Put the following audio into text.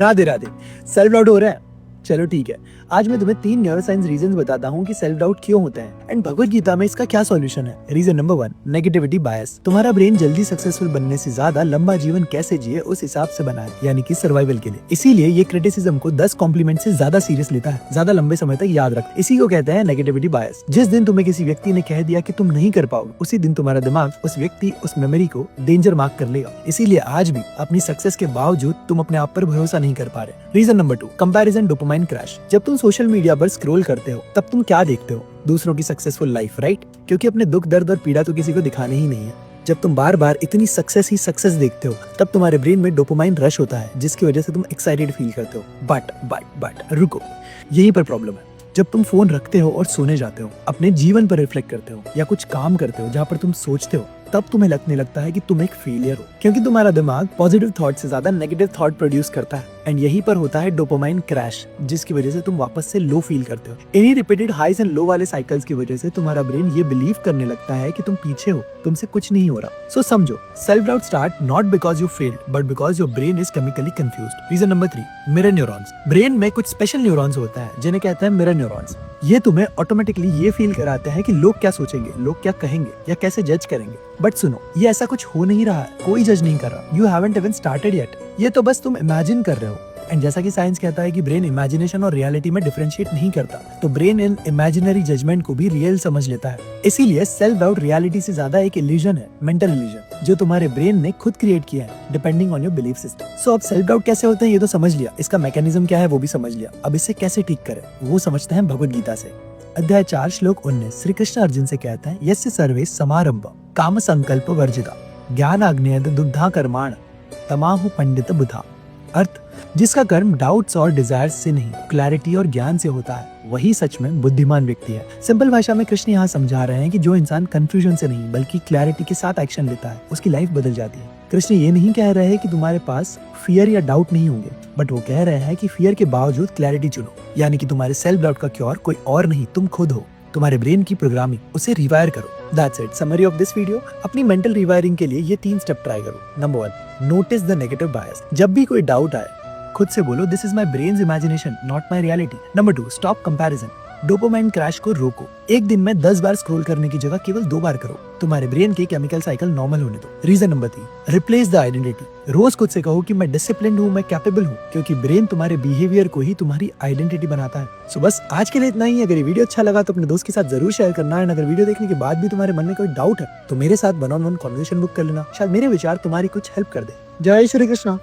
Radhe Radhe. Self doubt हो रहा है? चलो ठीक है, आज मैं तुम्हें 3 न्यूरोसाइंस रीजंस बताता हूँ कि सेल्फ डाउट क्यों होता है एंड भगवत गीता में इसका क्या सॉल्यूशन है। Reason number 1, negativity bias. तुम्हारा ब्रेन जल्दी सक्सेसफुल बनने से ज्यादा लंबा जीवन कैसे जिए उस हिसाब से बना है, यानी कि सर्वाइवल के लिए। इसीलिए ये क्रिटिसिज्म को 10 कॉम्प्लीमेंट से ज्यादा सीरियस लेता है, ज्यादा लंबे समय तक याद रखता है। इसी को कहते हैं नेगेटिविटी बायस। जिस दिन तुम्हें किसी व्यक्ति ने कह दिया कि तुम नहीं कर पाओगे, उसी दिन तुम्हारा दिमाग उस व्यक्ति, उस मेमोरी को डेंजर मार्क कर लेगा। इसीलिए आज भी अपनी सक्सेस के बावजूद तुम अपने आप पर भरोसा नहीं कर पा रहे। Reason number 2, comparison dopamine crash. जब तुम सोशल मीडिया पर स्क्रॉल करते हो तब तुम क्या देखते हो? दूसरों की सक्सेसफुल लाइफ, राइट? क्योंकि अपने दुख, दर्द और पीड़ा तो किसी को दिखाने ही नहीं है। जब तुम बार बार इतनी सक्सेस ही सक्सेस देखते हो तब तुम्हारे ब्रेन में डोपामाइन रश होता है, जिसकी वजह से तुम एक्साइटेड फील करते हो। बट रुको, यहीं पर प्रॉब्लम है। जब तुम फोन रखते हो और सोने जाते हो, अपने जीवन पर रिफ्लेक्ट करते हो या कुछ काम करते हो जहाँ पर तुम सोचते हो, तब तुम्हें लगने लगता है कि तुम एक फेलियर हो, क्योंकि तुम्हारा दिमाग पॉजिटिव थॉट से ज्यादा नेगेटिव थॉट प्रोड्यूस करता है। एंड यहीं पर होता है डोपामाइन क्रैश, जिसकी वजह से तुम वापस से लो फील करते हो। इन्हीं रिपीटेड हाइज एंड लो वाले साइकिल्स की वजह से तुम्हारा ब्रेन ये बिलीव करने लगता है कि तुम पीछे हो, तुमसे कुछ नहीं हो रहा। सो समझो, self doubt start not because you failed but because your brain is chemically confused. Reason number 3, mirror neurons. Brain में कुछ स्पेशल न्यूरॉन्स होता है जिन्हें कहते हैं मिरर न्यूरॉन्स। ये तुम्हें ऑटोमेटिकली ये फील कराते हैं कि लोग क्या सोचेंगे, लोग क्या कहेंगे या कैसे जज करेंगे। बट सुनो, ये ऐसा कुछ हो नहीं रहा है, कोई जज नहीं कर रहा। You haven't even started yet. ये तो बस तुम इमेजिन कर रहे हो। एंड जैसा कि साइंस कहता है कि ब्रेन इमेजिनेशन और रियलिटी में डिफरेंशिएट नहीं करता, तो ब्रेन इन इमेजिनरी जजमेंट को भी रियल समझ लेता है। इसीलिए सेल्फ डाउट रियलिटी से ज्यादा एक इल्यूजन है, मेंटल इल्यूजन, जो तुम्हारे ब्रेन ने खुद क्रिएट किया है depending on your belief system. So अब सेल्फ डाउट कैसे होते हैं ये तो समझ लिया, इसका मैकेनिज्म क्या है वो भी समझ लिया। अब इसे कैसे ठीक करें वो समझते हैं भगवत गीता से। अध्याय 4 श्लोक 19, श्री कृष्ण अर्जुन से कहते हैं, यस्य सर्वे समारंभ काम संकल्प वर्जिता ज्ञान आग्नेय दुग्धा कर्माण तमाहु पंडित बुधा। अर्थ, जिसका कर्म डाउट्स और डिजायर्स से नहीं, क्लैरिटी और ज्ञान से होता है, वही सच में बुद्धिमान व्यक्ति है। सिंपल भाषा में कृष्ण यहाँ समझा रहे हैं कि जो इंसान कंफ्यूजन से नहीं बल्कि क्लैरिटी के साथ एक्शन लेता है, उसकी लाइफ बदल जाती है। कृष्ण ये नहीं कह रहे हैं कि तुम्हारे पास फियर या डाउट नहीं होंगे, बट वो कह रहे हैं कि फियर के बावजूद क्लैरिटी चुनो, यानी कि तुम्हारे सेल्फ डाउट का क्योर कोई और नहीं, तुम खुद हो। तुम्हारे ब्रेन की प्रोग्रामिंग, उसे रिवायर करो। That's it, summary of this video. अपनी मेंटल रिवायरिंग के लिए ये 3 स्टेप ट्राई करो। नंबर 1, नोटिस द नेगेटिव बायस। जब भी कोई डाउट आए, खुद से बोलो, this is my brains imagination not my reality. Number 2, stop comparison. Dopamine crash को रोको। एक दिन में 10 बार स्क्रॉल करने की जगह केवल 2 बार करो। तुम्हारे ब्रेन की केमिकल साइकिल नॉर्मल होने दो। Reason number 3, replace the identity. रोज खुद से कहो कि मैं डिसिप्लिन्ड हूँ, मैं कैपेबल हूँ, क्योंकि ब्रेन तुम्हारे बिहेवियर को ही तुम्हारी आइडेंटिटी बनाता है। सो बस आज के लिए इतना ही। अगर ये वीडियो अच्छा लगा तो अपने दोस्त के साथ जरूर शेयर करना है। अगर वीडियो देखने के बाद भी तुम्हारे मन में कोई डाउट है तो मेरे साथ 1-on-1 कॉन्वर्सेशन बुक कर लेना, शायद मेरे विचार तुम्हारी कुछ हेल्प कर दे। जय श्री कृष्णा।